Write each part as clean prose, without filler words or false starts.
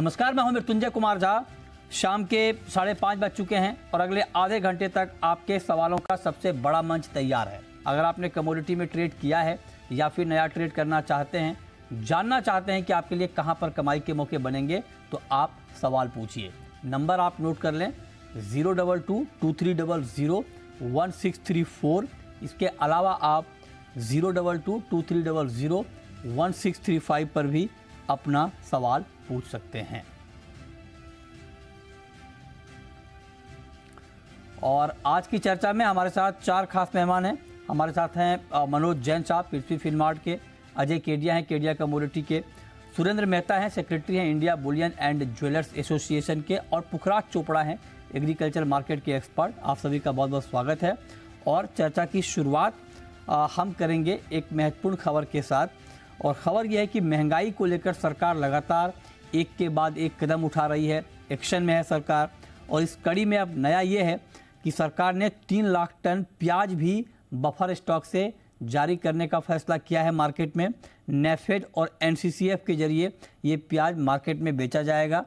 नमस्कार, मैं हूं मृत्युंजय कुमार झा। शाम के 5:30 बज चुके हैं और अगले आधे घंटे तक आपके सवालों का सबसे बड़ा मंच तैयार है। अगर आपने कमोडिटी में ट्रेड किया है या फिर नया ट्रेड करना चाहते हैं, जानना चाहते हैं कि आपके लिए कहां पर कमाई के मौके बनेंगे, तो आप सवाल पूछिए। नंबर आप नोट कर लें 022-2300-1634। इसके अलावा आप 022-2300-1635 पर भी अपना सवाल पूछ सकते हैं। और आज की चर्चा में हमारे साथ 4 खास मेहमान हैं। हमारे साथ हैं मनोज जैन साहब, पृथ्वी फिनमार्ट के, अजय केडिया हैं केडिया कमोडिटी के, सुरेंद्र मेहता हैं, सेक्रेटरी हैं India Boolean and jewellers association के, और पुखराज चोपड़ा हैं, एग्रीकल्चर मार्केट के एक्सपर्ट। आप सभी का बहुत बहुत स्वागत है। और चर्चा की शुरुआत हम करेंगे एक महत्वपूर्ण खबर के साथ। और खबर यह है कि महंगाई को लेकर सरकार लगातार एक के बाद एक कदम उठा रही है, एक्शन में है सरकार। और इस कड़ी में अब नया ये है कि सरकार ने 3 लाख टन प्याज भी बफर स्टॉक से जारी करने का फैसला किया है। मार्केट में नेफेड और एनसीसीएफ के जरिए ये प्याज मार्केट में बेचा जाएगा।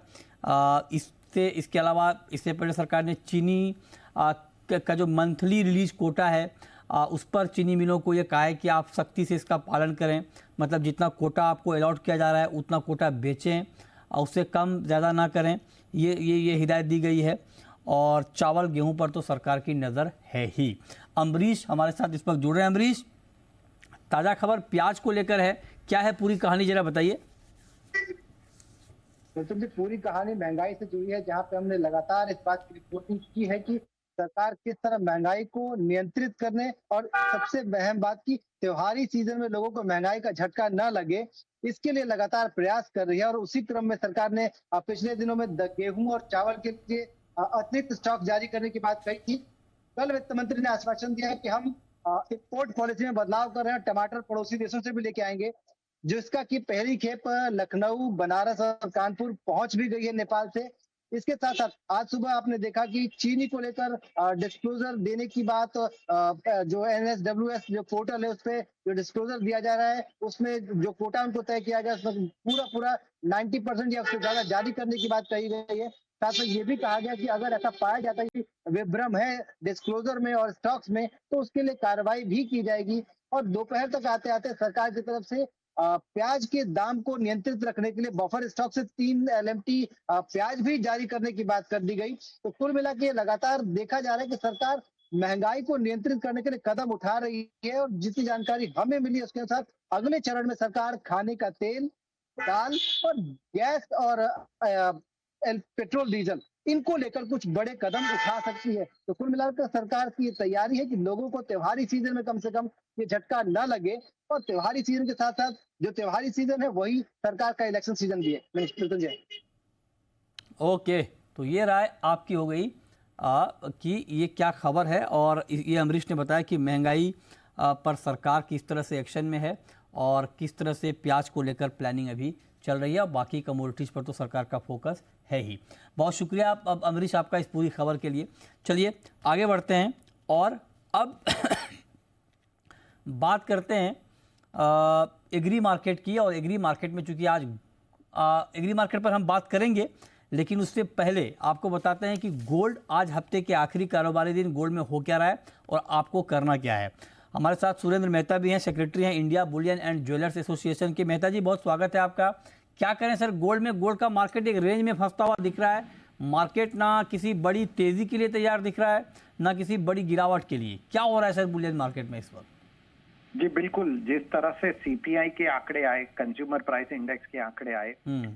इसके अलावा इससे पहले सरकार ने चीनी का जो मंथली रिलीज कोटा है उस पर चीनी मिलों को ये कहा है कि आप सख्ती से इसका पालन करें। मतलब जितना कोटा आपको अलॉट किया जा रहा है उतना कोटा बेचें, उससे कम ज़्यादा ना करें, ये हिदायत दी गई है। और चावल गेहूं पर तो सरकार की नज़र है ही। अमरीश हमारे साथ इस वक्त जुड़ रहे हैं। अमरीश, ताज़ा खबर प्याज को लेकर है, क्या है पूरी कहानी, जरा बताइए। तो पूरी कहानी महंगाई से जुड़ी है, जहां पे हमने लगातार इस बात की रिपोर्टिंग की है कि सरकार किस तरह महंगाई को नियंत्रित करने और सबसे अहम बात की त्योहारी सीजन में लोगों को महंगाई का झटका न लगे, इसके लिए लगातार प्रयास कर रही है। और उसी क्रम में सरकार ने पिछले दिनों में गेहूं और चावल के लिए अतिरिक्त स्टॉक जारी करने की बात कही थी। कल वित्त मंत्री ने आश्वासन दिया है कि हम इंपोर्ट पॉलिसी में बदलाव कर रहे हैं, टमाटर पड़ोसी देशों से भी लेके आएंगे, जिसका कि पहली खेप लखनऊ, बनारस और कानपुर पहुंच भी गई है नेपाल से। इसके साथ साथ आज सुबह आपने देखा कि चीनी को लेकर डिस्क्लोजर देने की बात, जो NSWS जो पोर्टल है उस पे जो डिस्क्लोजर दिया जा रहा है, उसमें जो कोटा उनको तय किया गया उसमें पूरा 90% या उससे ज्यादा जारी करने की बात कही गई है। साथ में ये भी कहा गया कि अगर ऐसा पाया जाता है कि विभ्रम है डिस्क्लोजर में और स्टॉक्स में, तो उसके लिए कार्रवाई भी की जाएगी। और दोपहर तक आते आते सरकार की तरफ से प्याज के दाम को नियंत्रित रखने के लिए बफर स्टॉक से 3 LMT प्याज भी जारी करने की बात कर दी गई। तो कुल मिला के लगातार देखा जा रहा है कि सरकार महंगाई को नियंत्रित करने के लिए कदम उठा रही है। और जितनी जानकारी हमें मिली है उसके अनुसार अगले चरण में सरकार खाने का तेल, दाल और गैस और पेट्रोल डीजल, इनको लेकर कुछ बड़े कदम उठा सकती है। तो कुल मिलाकर सरकार की तैयारी है कि लोगों को त्योहारी सीजन में कम से कम ये झटका न लगे। और त्योहारी सीजन के साथ साथ जो त्योहारी सीजन है वही सरकार का इलेक्शन सीजन भी है। ओके, तो ये राय आपकी हो गई कि ये क्या खबर है। और ये अमरीश ने बताया कि महंगाई पर सरकार किस तरह से एक्शन में है और किस तरह से प्याज को लेकर प्लानिंग अभी चल रही है। और बाकी कमोडिटीज़ पर तो सरकार का फोकस है ही। बहुत शुक्रिया अमरीश आपका इस पूरी खबर के लिए। चलिए आगे बढ़ते हैं और अब बात करते हैं एग्री मार्केट की। और एग्री मार्केट में चूंकि आज एग्री मार्केट पर हम बात करेंगे, लेकिन उससे पहले आपको बताते हैं कि गोल्ड आज हफ्ते के आखिरी कारोबारी दिन गोल्ड में हो क्या रहा है और आपको करना क्या है। हमारे साथ सुरेंद्र मेहता भी हैं, सेक्रेटरी हैं India Boolean and jewellers association के। मेहता जी, बहुत स्वागत है आपका। क्या करें सर, गोल्ड का मार्केट एक रेंज में फंसता हुआ दिख रहा है। मार्केट ना किसी बड़ी तेजी के लिए तैयार दिख रहा है, ना किसी बड़ी गिरावट के लिए। क्या हो रहा है सर बुलियन मार्केट में इस वक्त? जी बिल्कुल, जिस तरह से CPI के आंकड़े आए, कंज्यूमर प्राइस इंडेक्स के आंकड़े आए,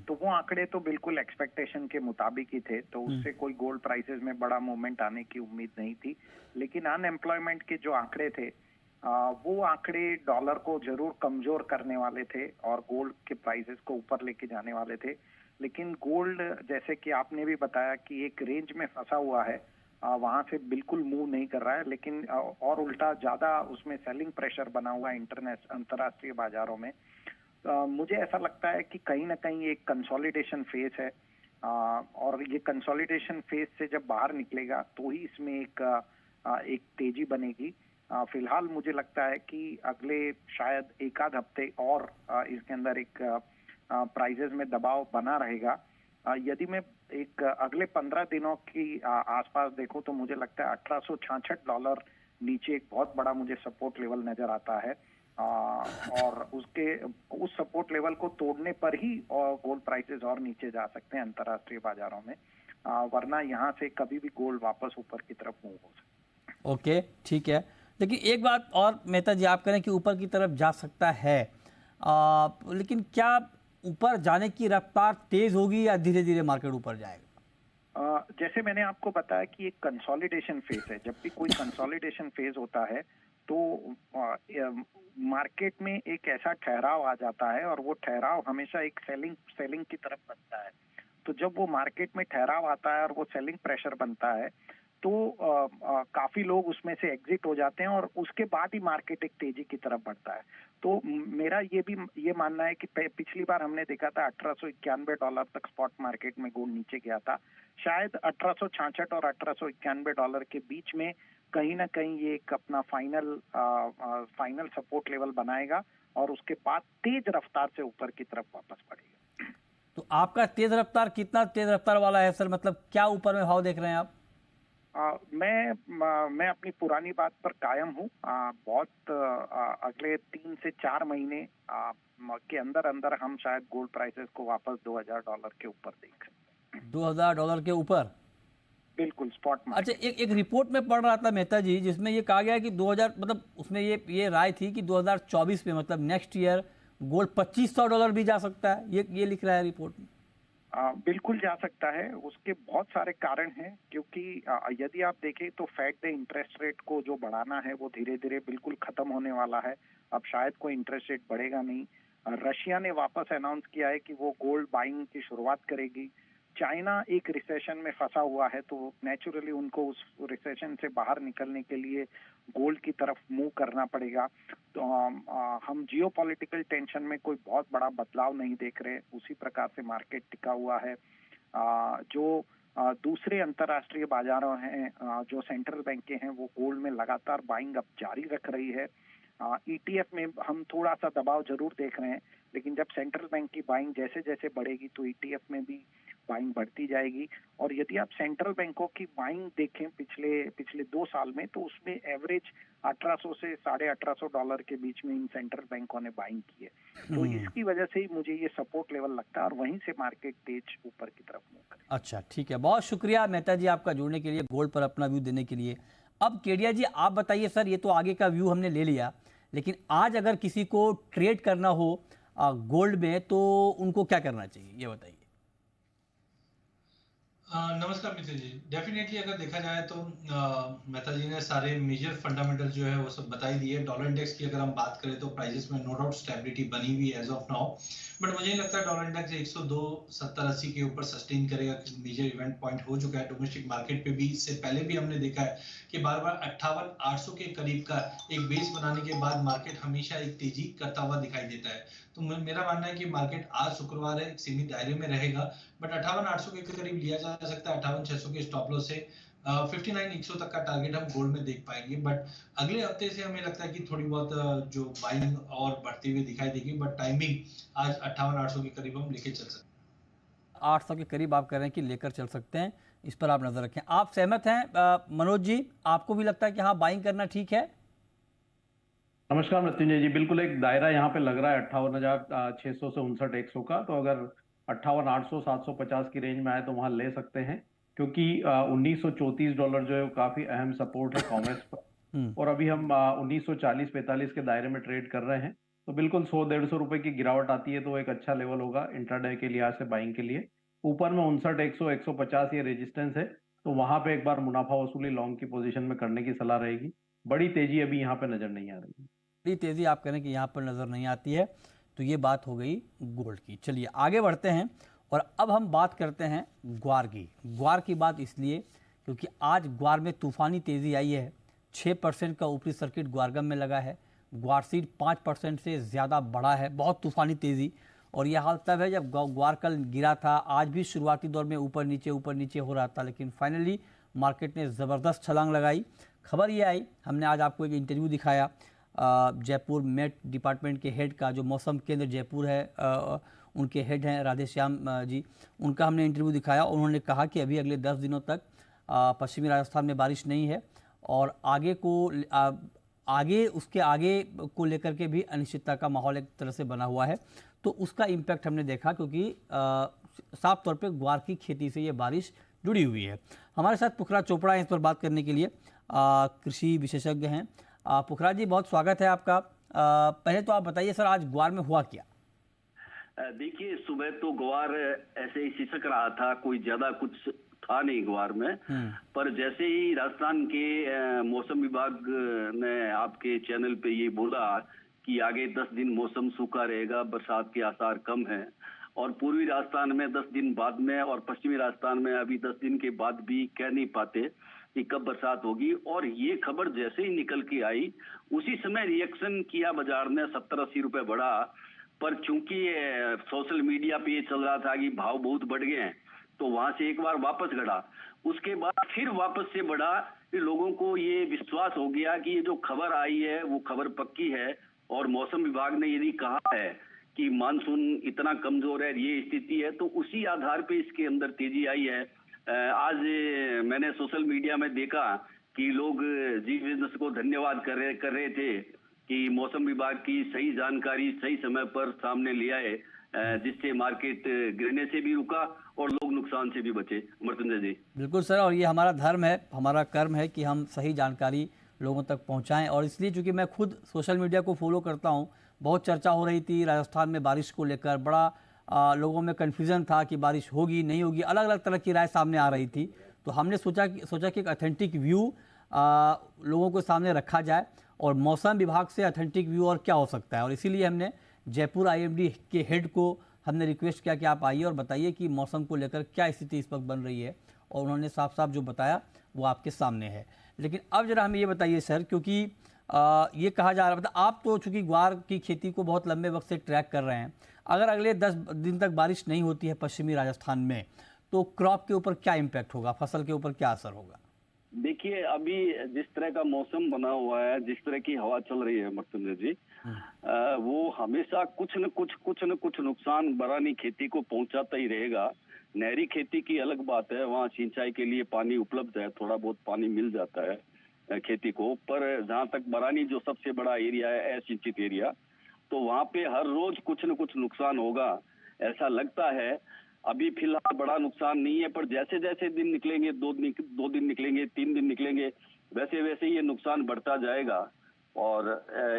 तो वो आंकड़े तो बिल्कुल एक्सपेक्टेशन के मुताबिक ही थे। तो उससे कोई गोल्ड प्राइसेस में बड़ा मूवमेंट आने की उम्मीद नहीं थी। लेकिन अनएम्प्लॉयमेंट के जो आंकड़े थे वो आंकड़े डॉलर को जरूर कमजोर करने वाले थे और गोल्ड के प्राइसेस को ऊपर लेके जाने वाले थे। लेकिन गोल्ड, जैसे कि आपने भी बताया कि एक रेंज में फंसा हुआ है, वहां से बिल्कुल मूव नहीं कर रहा है। लेकिन और उल्टा ज्यादा उसमें सेलिंग प्रेशर बना हुआ है अंतरराष्ट्रीय बाजारों में। मुझे ऐसा लगता है कि कहीं ना कहीं एक कंसोलिडेशन फेज है और ये कंसोलिडेशन फेज से जब बाहर निकलेगा तो ही इसमें एक तेजी बनेगी। फिलहाल मुझे लगता है कि अगले शायद एक आध हफ्ते और इसके अंदर एक प्राइजेस में दबाव बना रहेगा। यदि मैं एक अगले 15 दिनों की आसपास देखूं तो मुझे लगता है $1866 नीचे एक बहुत बड़ा मुझे सपोर्ट लेवल नजर आता है। और उस सपोर्ट लेवल को तोड़ने पर ही गोल्ड प्राइसेस और नीचे जा सकते हैं अंतर्राष्ट्रीय बाजारों में, वरना यहाँ से कभी भी गोल्ड वापस ऊपर की तरफ मूव हो सकता है। ओके, ठीक है। लेकिन एक बात और मेहता जी आप करें कि ऊपर की तरफ जा सकता है, लेकिन क्या ऊपर जाने की रफ्तार तेज होगी या धीरे धीरे मार्केट ऊपर जाएगा? जैसे मैंने आपको बताया कि एक कंसोलिडेशन फेज है। जब भी कोई कंसोलिडेशन फेज होता है तो मार्केट में एक ऐसा ठहराव आ जाता है और वो ठहराव हमेशा एक सेलिंग की तरफ बनता है। तो जब वो मार्केट में ठहराव आता है और वो सेलिंग प्रेशर बनता है तो काफी लोग उसमें से एग्जिट हो जाते हैं और उसके बाद ही मार्केट एक तेजी की तरफ बढ़ता है। तो मेरा ये मानना है कि पिछली बार हमने देखा था $1891 तक स्पॉट मार्केट में गोल्ड नीचे गया था। शायद 1866 और $1891 के बीच में कहीं ना कहीं ये एक अपना फाइनल सपोर्ट लेवल बनाएगा और उसके बाद तेज रफ्तार से ऊपर की तरफ वापस बढ़ेगा। तो आपका तेज रफ्तार कितना तेज रफ्तार वाला है सर? मतलब क्या ऊपर में भाव देख रहे हैं आप? मैं अपनी पुरानी बात पर कायम हूँ। बहुत अगले 3 से 4 महीने के अंदर हम शायद गोल्ड प्राइसेस को वापस $2000 के ऊपर देख सकते हैं। $2000 के ऊपर? बिल्कुल स्पॉट में। अच्छा, एक रिपोर्ट में पढ़ रहा था मेहता जी, जिसमें ये कहा गया है कि 2000 मतलब उसमें ये राय थी कि 2024 में मतलब नेक्स्ट ईयर गोल्ड $2500 भी जा सकता है। ये लिख रहा है रिपोर्ट में। बिल्कुल जा सकता है। उसके बहुत सारे कारण हैं, क्योंकि यदि आप देखें तो फेड ने इंटरेस्ट रेट को जो बढ़ाना है वो धीरे धीरे बिल्कुल खत्म होने वाला है। अब शायद कोई इंटरेस्ट रेट बढ़ेगा नहीं। रशिया ने वापस अनाउंस किया है कि वो गोल्ड बाइंग की शुरुआत करेगी। चाइना एक रिसेशन में फंसा हुआ है तो नेचुरली उनको उस रिसेशन से बाहर निकलने के लिए गोल्ड की तरफ मूव करना पड़ेगा। तो हम जियोपॉलिटिकल टेंशन में कोई बहुत बड़ा बदलाव नहीं देख रहे। उसी प्रकार से मार्केट टिका हुआ है। जो दूसरे अंतर्राष्ट्रीय बाजारों हैं, जो सेंट्रल बैंक के हैं, वो गोल्ड में लगातार बाइंग अब जारी रख रही है। ईटीएफ में हम थोड़ा सा दबाव जरूर देख रहे हैं, लेकिन जब सेंट्रल बैंक की बाइंग जैसे जैसे बढ़ेगी तो ईटीएफ में भी बाइंग बढ़ती जाएगी। और यदि आप सेंट्रल बैंकों की बाइंग देखें पिछले 2 साल में, तो उसमें एवरेज 1800 से $1850 के बीच में इन सेंट्रल बैंकों ने बाइंग की है। तो इसकी वजह से ही मुझे ये सपोर्ट लेवल लगता है और वहीं से मार्केट तेज ऊपर की तरफ मूव करेगा। अच्छा, ठीक है। बहुत शुक्रिया मेहता जी आपका जुड़ने के लिए, गोल्ड पर अपना व्यू देने के लिए। अब केडिया जी आप बताइए सर, ये तो आगे का व्यू हमने ले लिया, लेकिन आज अगर किसी को ट्रेड करना हो गोल्ड में तो उनको क्या करना चाहिए, ये बताइए। नमस्कार मित्र जी। डेफिनेटली अगर देखा जाए तो मेहता जी ने सारे मेजर फंडामेंटल जो है वो सब बता ही दिए। डॉलर इंडेक्स की अगर हम बात करें तो प्राइसेस में नो डाउट स्टेबिलिटी बनी हुई है एज ऑफ नाउ, बट मुझे नहीं लगता डॉलर इंडेक्स 102.70-80 के ऊपर सस्टेन करेगा। मेजर इवेंट पॉइंट हो चुका है डोमेस्टिक मार्केट पे भी। इससे पहले भी हमने देखा है कि बार बार 58,800 के करीब का एक बेस बनाने के बाद मार्केट हमेशा एक तेजी करता हुआ दिखाई देता है। तो मेरा मानना है कि मार्केट आज शुक्रवार है, एक सीमित दायरे में रहेगा, बट 58,800 के करीब लिया जा सकता है। 58,600 के स्टॉप लॉस से 59,100 तक का टारगेट हम गोल्ड में देख पाएंगे। बट अगले हफ्ते से हमें लगता है कि थोड़ी बहुत जो बाइंग और बढ़ती हुई दिखाई देगी, बट टाइमिंग आज 58,800 के करीब हम लेके चल सकते हैं। 800 के करीब आप कह रहे हैं कि लेकर चल सकते हैं, इस पर आप नजर रखें। आप सहमत हैं मनोज जी? आपको भी लगता है कि हाँ बाइंग करना ठीक है? नमस्कार मृत्युंजय जी, बिल्कुल एक दायरा यहाँ पे लग रहा है 58,600 से 59,100 का। तो अगर 58,800 750 की रेंज में आए तो वहां ले सकते हैं, क्योंकि $1934 जो है वो काफी अहम सपोर्ट है कॉमेक्स पर। और अभी हम 1940-45 के दायरे में ट्रेड कर रहे हैं। तो बिल्कुल 100-150 रुपए की गिरावट आती है तो एक अच्छा लेवल होगा इंट्राडे के लिहाज से बाइंग के लिए। ऊपर में 59,100 150 ये रेजिस्टेंस है, तो वहां पे एक बार मुनाफा वसूली लॉन्ग की पोजीशन में करने की सलाह रहेगी। बड़ी तेजी अभी यहाँ पे नजर नहीं आ रही। बड़ी तेजी आप कह रहे हैं कि यहाँ पर नजर नहीं आती है, तो ये बात हो गई गोल्ड की। चलिए आगे बढ़ते हैं और अब हम बात करते हैं ग्वार की। ग्वार की बात इसलिए क्योंकि आज ग्वार में तूफानी तेजी आई है। 6% का ऊपरी सर्किट ग्वारगम में लगा है। ग्वार सीड 5% से ज़्यादा बढ़ा है, बहुत तूफानी तेज़ी। और यह हाल तब है जब ग्वार कल गिरा था। आज भी शुरुआती दौर में ऊपर नीचे हो रहा था, लेकिन फाइनली मार्केट ने ज़बरदस्त छलांग लगाई। खबर ये आई, हमने आज आपको एक इंटरव्यू दिखाया जयपुर मेट डिपार्टमेंट के हेड का, जो मौसम केंद्र जयपुर है उनके हेड हैं राधेश्याम जी, उनका हमने इंटरव्यू दिखाया। उन्होंने कहा कि अभी अगले 10 दिनों तक पश्चिमी राजस्थान में बारिश नहीं है और आगे उसके आगे को लेकर के भी अनिश्चितता का माहौल एक तरह से बना हुआ है। तो उसका इम्पैक्ट हमने देखा, क्योंकि साफ तौर पे ग्वार की खेती से ये बारिश जुड़ी हुई है। हमारे साथ पुखराज चोपड़ा हैं इस पर बात करने के लिए, कृषि विशेषज्ञ हैं। पुखराज जी, बहुत स्वागत है आपका। पहले तो आप बताइए सर, आज ग्वार में हुआ क्या? देखिए, सुबह तो ग्वार ऐसे ही सिसक रहा था, कोई ज्यादा कुछ था नहीं ग्वार में। पर जैसे ही राजस्थान के मौसम विभाग ने आपके चैनल पे ये बोला कि आगे 10 दिन मौसम सूखा रहेगा, बरसात के आसार कम हैं, और पूर्वी राजस्थान में 10 दिन बाद में और पश्चिमी राजस्थान में अभी 10 दिन के बाद भी कह नहीं पाते कि कब बरसात होगी। और ये खबर जैसे ही निकल के आई, उसी समय रिएक्शन किया बाजार ने, 70-80 रुपए बढ़ा। पर चूंकि सोशल मीडिया पे ये चल रहा था कि भाव बहुत बढ़ गए हैं, तो वहां से एक बार वापस घटा, उसके बाद फिर वापस से बढ़ा। लोगों को ये विश्वास हो गया कि ये जो खबर आई है वो खबर पक्की है, और मौसम विभाग ने यदि कहा है कि मानसून इतना कमजोर है, ये स्थिति है, तो उसी आधार पे इसके अंदर तेजी आई है। आज मैंने सोशल मीडिया में देखा कि लोग जी बिजनेस को धन्यवाद कर रहे थे कि मौसम विभाग की सही जानकारी सही समय पर सामने ले आए, जिससे मार्केट गिरने से भी रुका और लोग नुकसान से भी बचे। मृत्युंजय जी, बिल्कुल सर, और ये हमारा धर्म है, हमारा कर्म है कि हम सही जानकारी लोगों तक पहुंचाएं। और इसलिए चूंकि मैं खुद सोशल मीडिया को फॉलो करता हूं, बहुत चर्चा हो रही थी राजस्थान में बारिश को लेकर, बड़ा लोगों में कन्फ्यूज़न था कि बारिश होगी नहीं होगी, अलग अलग तरह की राय सामने आ रही थी। तो हमने सोचा कि एक ऑथेंटिक व्यू लोगों को सामने रखा जाए, और मौसम विभाग से ऑथेंटिक व्यू और क्या हो सकता है। और इसीलिए हमने जयपुर IMD के हेड को हमने रिक्वेस्ट किया कि आप आइए और बताइए कि मौसम को लेकर क्या स्थिति इस वक्त बन रही है, और उन्होंने साफ साफ जो बताया वो आपके सामने है। लेकिन अब जरा हमें ये बताइए सर, क्योंकि ये कहा जा रहा था, आप तो चूंकि ग्वार की खेती को बहुत लंबे वक्त से ट्रैक कर रहे हैं, अगर अगले 10 दिन तक बारिश नहीं होती है पश्चिमी राजस्थान में, तो क्रॉप के ऊपर क्या इम्पैक्ट होगा, फसल के ऊपर क्या असर होगा? देखिए, अभी जिस तरह का मौसम बना हुआ है, जिस तरह की हवा चल रही है मृत्युंजय जी, वो हमेशा कुछ न कुछ नुकसान बरानी खेती को पहुंचाता ही रहेगा। नहरी खेती की अलग बात है, वहाँ सिंचाई के लिए पानी उपलब्ध है, थोड़ा बहुत पानी मिल जाता है खेती को। पर जहाँ तक बरानी जो सबसे बड़ा एरिया है, असिंचित एरिया, तो वहाँ पे हर रोज कुछ न कुछ नुकसान होगा, ऐसा लगता है। अभी फिलहाल बड़ा नुकसान नहीं है, पर जैसे जैसे दिन निकलेंगे, 2 दिन निकलेंगे, 3 दिन निकलेंगे, वैसे वैसे ये नुकसान बढ़ता जाएगा। और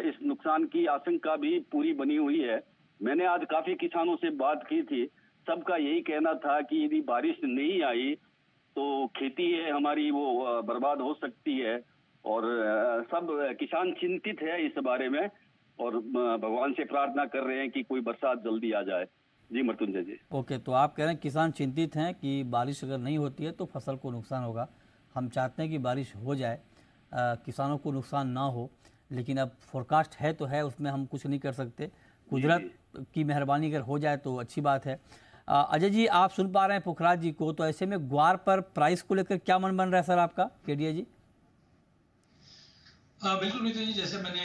इस नुकसान की आशंका भी पूरी बनी हुई है। मैंने आज काफी किसानों से बात की थी, सबका यही कहना था कि यदि बारिश नहीं आई तो खेती है हमारी वो बर्बाद हो सकती है। और सब किसान चिंतित है इस बारे में, और भगवान से प्रार्थना कर रहे हैं कि कोई बरसात जल्दी आ जाए। जी मृत्युंजय जी। ओके, तो आप कह रहे हैं किसान चिंतित हैं कि बारिश अगर नहीं होती है तो फसल को नुकसान होगा। हम चाहते हैं कि बारिश हो जाए, किसानों को नुकसान ना हो, लेकिन अब फोरकास्ट है तो है, उसमें हम कुछ नहीं कर सकते। कुदरत की मेहरबानी अगर हो जाए तो अच्छी बात है। अजय जी, आप सुन पा रहे हैं पुखराज जी को, तो ऐसे में ग्वार पर प्राइस को लेकर क्या मन बन रहा है सर आपका, केडिया जी? बिल्कुल मित्र जी, जैसे मैंने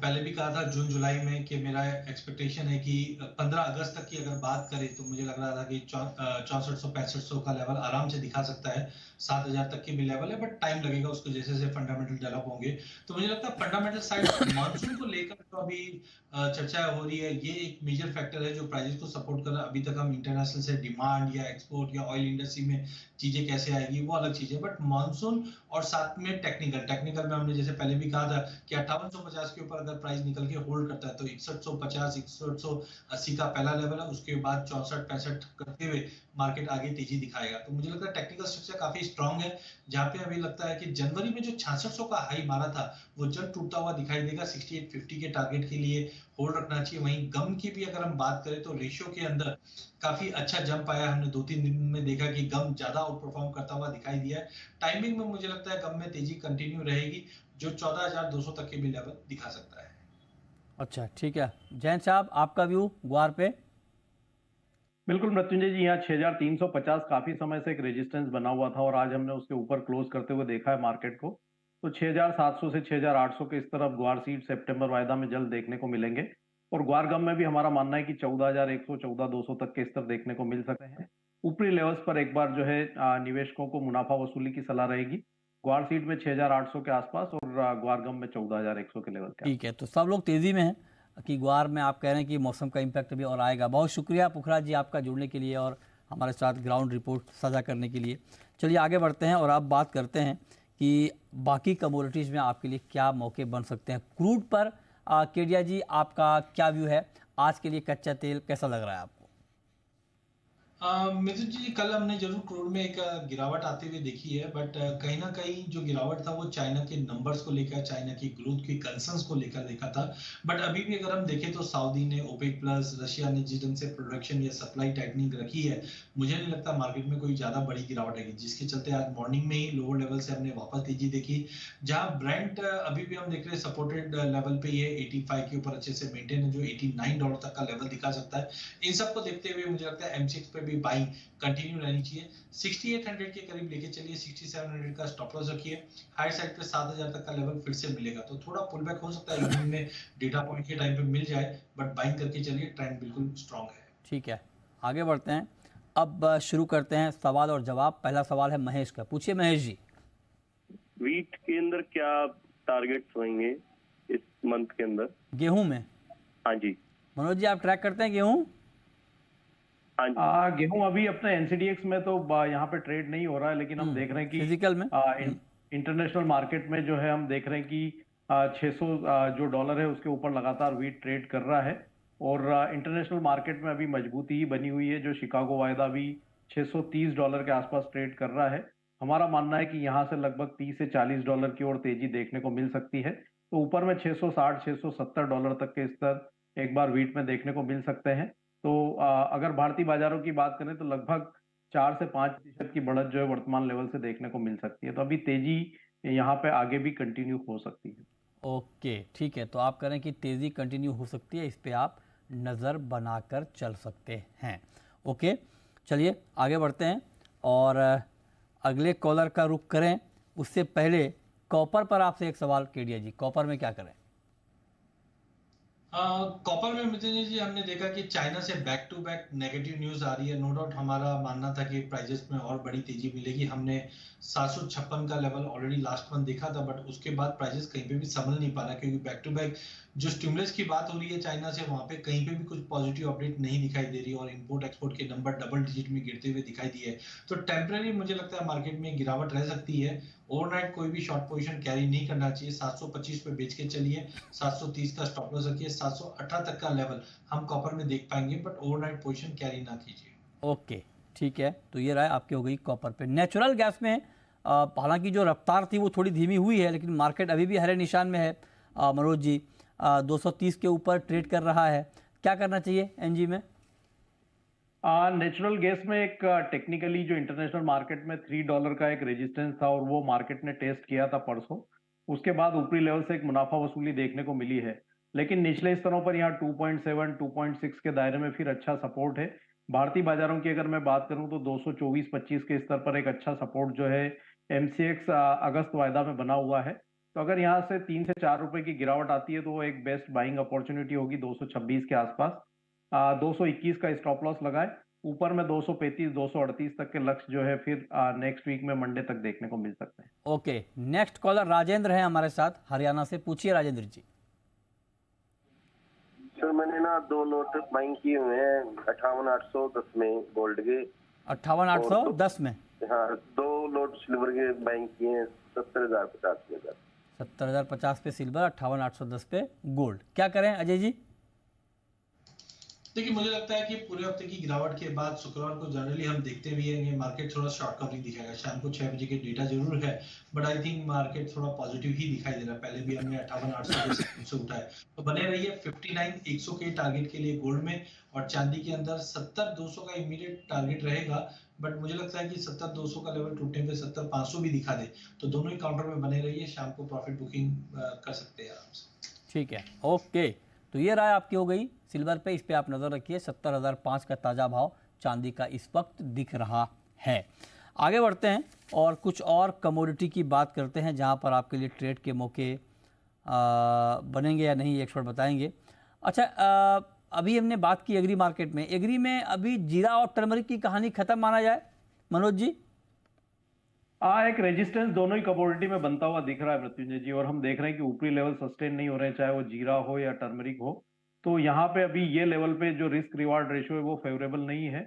पहले भी कहा था जून जुलाई में कि मेरा एक्सपेक्टेशन है कि 15 अगस्त तक की अगर बात करें तो मुझे लग रहा था कि 6400-6500 का लेवल आराम से दिखा सकता है, 7000 तक की भी लेवल है, बट टाइम लगेगा उसको, जैसे जैसे फंडामेंटल डेवलप होंगे। तो मुझे लगता है फंडामेंटल साइड मानसून को लेकर तो अभी चर्चा हो रही है, ये एक मेजर फैक्टर है जो प्राइसेस को सपोर्ट कर रहा है। अभी तक हम इंटरनेशनल से डिमांड या एक्सपोर्ट या ऑयल इंडस्ट्री में चीजें कैसे आएगी वो अलग चीज है, बट मानसून और साथ में टेक्निकल में हमने जैसे पहले भी कहा था कि 5850 के ऊपर अगर प्राइस निकल के होल्ड करता है तो 6150 6180 का पहला लेवल है, उसके बाद 64-65 करते हुए मार्केट आगे तेजी दिखाएगा। तो मुझे लगता है टेक्निकल स्ट्रक्चर काफी स्ट्रांग है, जहां पे अभी लगता है कि जनवरी में जो 6600 का हाई मारा था वो जल्द टूटता हुआ दिखाई देगा। 6850 के टारगेट के लिए होल्ड रखना चाहिए। वहीं गम की भी अगर हम बात करें तो रेशियो के अंदर काफी अच्छा जंप आया, हमने 2-3 दिन में देखा कि गम ज्यादा आउट परफॉर्म करता हुआ दिखाई दिया है। टाइमिंग में मुझे लगता है गम में तेजी कंटिन्यू रहेगी, जो 14200 तक के भी लेवल दिखा सकता है। अच्छा, ठीक है। जैन साहब, आपका व्यू ग्वार पे? बिल्कुल मृत्युंजय जी, यहाँ 6350 काफी समय से एक रेजिस्टेंस बना हुआ था, और आज हमने उसके ऊपर क्लोज करते हुए देखा है मार्केट को। तो 6700 से 6800 के इस तरफ ग्वार सीड सितंबर वायदा में जल्द देखने को मिलेंगे। और ग्वार गम में भी हमारा मानना है कि 14,100 14,200 तक के स्तर देखने को मिल सकते हैं। ऊपरी लेवल्स पर एक बार जो है निवेशकों को मुनाफा वसूली की सलाह रहेगी। ग्वार सीड में 6,800 के आसपास और ग्वार गम में 14,100 के लेवल के। ठीक है, तो सब लोग तेजी में हैं कि ग्वार में आप कह रहे हैं कि मौसम का इम्पैक्ट भी और आएगा। बहुत शुक्रिया पुखराज जी आपका जुड़ने के लिए और हमारे साथ ग्राउंड रिपोर्ट साझा करने के लिए। चलिए आगे बढ़ते हैं और आप बात करते हैं कि बाकी कमोडिटीज़ में आपके लिए क्या मौके बन सकते हैं। क्रूड पर केडिया जी आपका क्या व्यू है आज के लिए? कच्चा तेल कैसा लग रहा है आपको? मिथुन जी, कल हमने जरूर क्रूड में एक गिरावट आते हुए देखी है, बट कहीं ना कहीं जो गिरावट था वो चाइना के नंबर्स को लेकर, चाइना की ग्रोथ की कंसर्न्स को लेकर देखा था। बट अभी भी अगर हम देखें तो सऊदी ने, ओपेक प्लस, रशिया ने जिस ढंग से प्रोडक्शन या सप्लाई टाइटनिंग रखी है, मुझे नहीं लगता मार्केट में कोई ज्यादा बड़ी गिरावट आएगी, जिसके चलते आज मॉर्निंग में ही लोअर लेवल से हमने वापस तेजी देखी। जहां ब्रेंट अभी भी हम देख रहे हैं सपोर्टेड लेवल पे ही है, 85 के ऊपर अच्छे से मेंटेन है, जो $89 तक का लेवल दिखा सकता है। इन सबको देखते हुए मुझे लगता है M6 पे भी बाइंग कंटिन्यू रहनी चाहिए। 6800 के करीब लेके चलिए, 6700 का स्टॉप लॉस रखिए। हाई साइड पे 7000 तक का लेवल फिर से मिलेगा तो थोड़ा पुल बैक हो सकता है, इवनिंग में डेटा पॉइंट के टाइम पे मिल जाए, बट बाइंग करके चलिए, ट्रेंड बिल्कुल स्ट्रांग है। ठीक है, आगे बढ़ते हैं। अब शुरू करते हैं सवाल और जवाब। पहला सवाल है महेश का। पूछिए महेश जी। वीट के अंदर क्या टारगेट्स होंगे इस मंथ के अंदर? गेहूं में? हाँ जी। मनोज जी आप ट्रैक करते हैं गेहूं? हाँ जी। गेहूं अभी अपने एनसीडीएक्स में तो यहाँ पे ट्रेड नहीं हो रहा है, लेकिन हम देख रहे हैं कि फिजिकल में इंटरनेशनल मार्केट में जो है हम देख रहे हैं कि 600 जो डॉलर है उसके ऊपर लगातार वीट ट्रेड कर रहा है और इंटरनेशनल मार्केट में अभी मजबूती ही बनी हुई है। जो शिकागो वायदा भी $630 के आसपास ट्रेड कर रहा है। हमारा मानना है कि यहाँ से लगभग $30 से $40 की ओर तेजी देखने को मिल सकती है। तो ऊपर में $660 $670 तक के स्तर एक बार वीट में देखने को मिल सकते हैं। तो अगर भारतीय बाजारों की बात करें तो लगभग 4 से 5% की बढ़त जो है वर्तमान लेवल से देखने को मिल सकती है। तो अभी तेजी यहाँ पे आगे भी कंटिन्यू हो सकती है। ओके, ठीक है, तो आप कह रहे हैं कि तेजी कंटिन्यू हो सकती है, इस पे आप नज़र बनाकर चल सकते हैं। ओके, चलिए आगे बढ़ते हैं और अगले कॉलर का रुख करें। उससे पहले कॉपर पर आपसे एक सवाल केडिया जी, कॉपर में क्या करें? कॉपर में मिथुन जी हमने देखा कि चाइना से back to back negative news आ रही है। नो डाउट हमारा मानना था कि प्राइजेस में और बड़ी तेजी मिलेगी। हमने 756 का लेवल ऑलरेडी लास्ट मंथ देखा था, बट उसके बाद प्राइजेस कहीं पे भी संभल नहीं पा रहा, क्योंकि बैक टू बैक जो स्टिमुलस की बात हो रही है चाइना से, वहां पे कहीं पे भी कुछ पॉजिटिव अपडेट नहीं दिखाई दे रही और इंपोर्ट एक्सपोर्ट के नंबर डबल डिजिट में गिरते हुए दिखाई दिए। तो टेम्पररी मुझे लगता है मार्केट में गिरावट रह सकती है। ओवरनाइट कोई भी शॉर्ट पोजीशन कैरी नहीं करना चाहिए। 725 पे बेच के चलिए, 730 का स्टॉप लॉस रखिए, 718 तक का लेवल हम कॉपर में देख पाएंगे, बट ओवरनाइट पोजीशन कैरी ना कीजिए। ओके, ठीक है, तो ये राय आपकी हो गई कॉपर पे। नेचुरल गैस में हालांकि जो रफ्तार थी वो थोड़ी धीमी हुई है, लेकिन मार्केट अभी भी हरे निशान में है। मनोज जी 230 के ऊपर ट्रेड कर रहा है, क्या करना चाहिए एनजी में? नेचुरल गैस में एक टेक्निकली जो इंटरनेशनल मार्केट में $3 का एक रेजिस्टेंस था और वो मार्केट ने टेस्ट किया था परसों। उसके बाद ऊपरी लेवल से एक मुनाफा वसूली देखने को मिली है, लेकिन निचले स्तरों पर यहाँ 2.7 2.6 के दायरे में फिर अच्छा सपोर्ट है। भारतीय बाजारों की अगर मैं बात करूं तो 224.25 के स्तर पर एक अच्छा सपोर्ट जो है MCX अगस्त वायदा में बना हुआ है। तो अगर यहाँ से 3 से 4 रुपए की गिरावट आती है तो वो एक बेस्ट बाइंग अपॉर्चुनिटी होगी 226 के आसपास। 221 का स्टॉप लॉस लगाए। ऊपर में 235 238 तक के लक्ष्य जो है फिर नेक्स्ट वीक में मंडे तक देखने को मिल सकते हैं। ओके, नेक्स्ट कॉलर राजेंद्र है हमारे साथ हरियाणा से। पूछिए राजेंद्र जी। सर मैंने ना 2 लॉट बाइंग किए हुए हैं 58,810 में गोल्ड के। 58,810 में? हाँ, 2 लॉट सिल्वर के बाइंग किए हैं 70,050 में। 70,050 पे सिल्वर, 58,810 पे गोल्ड। क्या करें अजय जी? देखिए मुझे लगता है कि पूरे हफ्ते की गिरावट के बाद शुक्रवार को जनरली हम देखते भी हैं कि मार्केट थोड़ा शॉर्ट कवरिंग दिखाएगा। शाम को 6 बजे के डेटा जरूर है, बट आई थिंक मार्केट थोड़ा पॉजिटिव ही दिखाई दे रहा है। पहले भी हमने 58,800 से उठाए, तो बने रहिए 59,100 के टारगेट के लिए गोल्ड में, और चांदी के अंदर 70,200 का इमीडिएट टारगेट रहेगा। बट मुझे लगता है कि 70,200 का लेवल टूटने पे 70,500 भी दिखा दे, तो दोनों ही काउंटर में बने रहिए। शाम को प्रॉफिट बुकिंग कर सकते हैं आराम से। ठीक है, ओके, तो ये राय आपकी हो गई सिल्वर पे, इस पे आप नज़र रखिए। 70,005 का ताज़ा भाव चांदी का इस वक्त दिख रहा है। आगे बढ़ते हैं और कुछ और कमोडिटी की बात करते हैं जहां पर आपके लिए ट्रेड के मौके बनेंगे या नहीं, एक्सपर्ट बताएंगे। अच्छा, अभी हमने बात की एग्री मार्केट में, एग्री में अभी जीरा और टर्मरिक की कहानी खत्म माना जाए मनोज जी? एक रेजिस्टेंस दोनों ही कमोडिटी में बनता हुआ दिख रहा है मृत्युंजय जी, और हम देख रहे हैं कि ऊपरी लेवल सस्टेन नहीं हो रहे हैं, चाहे वो जीरा हो या टर्मरिक हो। तो यहाँ पे अभी ये लेवल पे जो रिस्क रिवार्ड रेशियो है वो फेवरेबल नहीं है।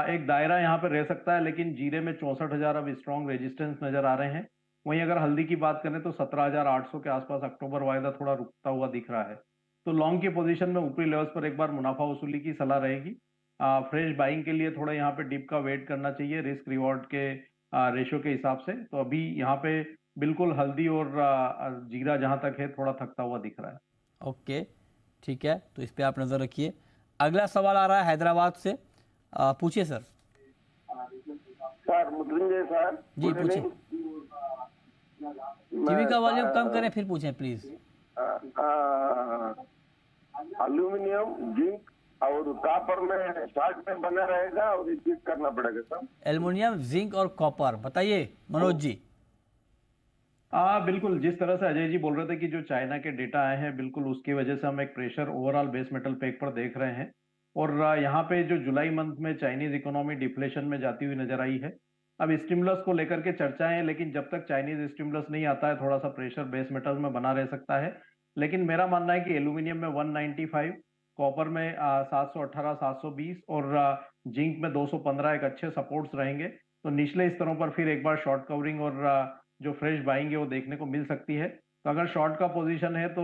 एक दायरा यहाँ पे रह सकता है, लेकिन जीरे में 64,000 अब स्ट्रॉन्ग रेजिस्टेंस नजर आ रहे हैं। वहीं अगर हल्दी की बात करें तो 17,800 के आसपास अक्टूबर वायदा थोड़ा रुकता हुआ दिख रहा है। तो लॉन्ग की पोजीशन में ऊपरी लेवल्स पर एक बार मुनाफा वसूली की सलाह रहेगी। फ्रेश बाइंग के लिए थोड़ा यहाँ पे डिप का वेट करना चाहिए रिस्क रिवॉर्ड के रेशियो के हिसाब से। तो अभी यहाँ पे बिल्कुल हल्दी और जीरा जहां तक है थोड़ा थकता हुआ दिख रहा है। ओके, ठीक है, तो इस पे आप नजर रखिए। अगला सवाल आ रहा है हैदराबाद से, पूछिए सर। सर मृत्युंजय सर जी पूछिए। टीवी का वॉल्यूम कम करें फिर पूछें प्लीज। एल्यूमिनियम, जिंक और कॉपर में स्टॉक में बना रहेगा और ये चीज करना पड़ेगा सर। एल्युमिनियम, जिंक और कॉपर, बताइए मनोज जी। बिल्कुल, जिस तरह से अजय जी बोल रहे थे कि जो चाइना के डेटा आए हैं, बिल्कुल उसकी वजह से हम एक pressure overall base metal pack पर देख रहे हैं। और यहाँ पे जो जुलाई मंथ में चाइनीज इकोनॉमी डिफ्लेशन में जाती हुई नजर आई है। अब स्टिमुलस को लेकर के चर्चाएं हैं, लेकिन जब तक चाइनीज स्टिमुलस नहीं आता है थोड़ा सा प्रेशर बेस मेटल में बना रह सकता है। लेकिन मेरा मानना है कि एल्यूमिनियम में 195, कॉपर में 718, 720 और जिंक में 215 एक अच्छे सपोर्ट्स रहेंगे। तो निचले स्तरों पर फिर एक बार शॉर्ट कवरिंग और जो फ्रेश बाइंग है वो देखने को मिल सकती है। तो अगर शॉर्ट का पोजीशन है तो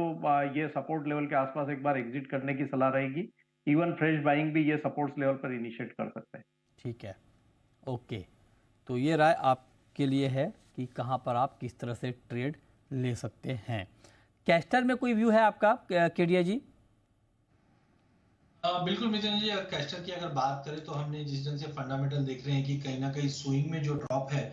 ये सपोर्ट लेवल के आसपास एक बार एग्जिट करने की सलाह रहेगी। इवन फ्रेश बाइंग भी ये सपोर्ट्स लेवल पर इनिशिएट कर सकते हैं। ठीक है, ओके, तो ये राय आपके लिए है कि कहाँ पर आप किस तरह से ट्रेड ले सकते हैं। कैस्टर में कोई व्यू है आपका केडिया जी? बिल्कुल मिथुन जी, कैस्टर की अगर बात करें तो हमने जिस ढंग से फंडामेंटल देख रहे हैं कि कहीं ना कहीं स्विंग में जो ड्रॉप है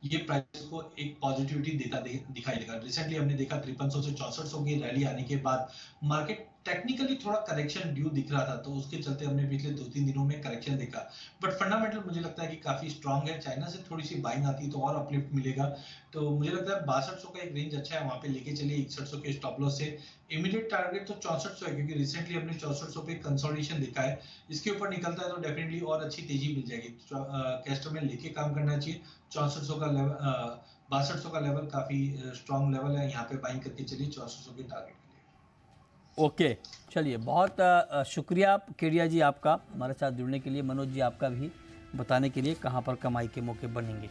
ये प्राइस को एक पॉजिटिविटी दिखाई देगा। रिसेंटली हमने देखा 5300 से 6400 की रैली आने के बाद मार्केट टेक्निकली थोड़ा करेक्शन ड्यू दिख रहा था, तो उसके चलते हमने पिछले 2-3 दिनों में करेक्शन देखा। बट फंडामेंटल मुझे लगता है कि काफी स्ट्रांग है। चाइना से थोड़ी सी बाइंग आती है तो और अपलिफ्ट मिलेगा। तो मुझे लगता है 6200 का एक रेंज अच्छा है, वहां पे लेके चलिए 6100 के स्टॉप लॉस से। इमीडिएट टारगेट तो 6400 है, क्योंकि रिसेंटली हमने 6400 पे कंसोलिडेशन देखा है। इसके ऊपर निकलता है तो डेफिनेटली और अच्छी तेजी मिल जाएगी। कैस्टर में लेके काम करना चाहिए। 6400 का लेवल 6200 का लेवल काफी स्ट्रांग लेवल है, यहाँ पे बाइंग करके चलिए 6400 के टारगेट के लिए। ओके, चलिए, बहुत शुक्रिया केडिया जी आपका हमारे साथ जुड़ने के लिए। मनोज जी आपका भी बताने के लिए कहाँ पर कमाई के मौके बनेंगे।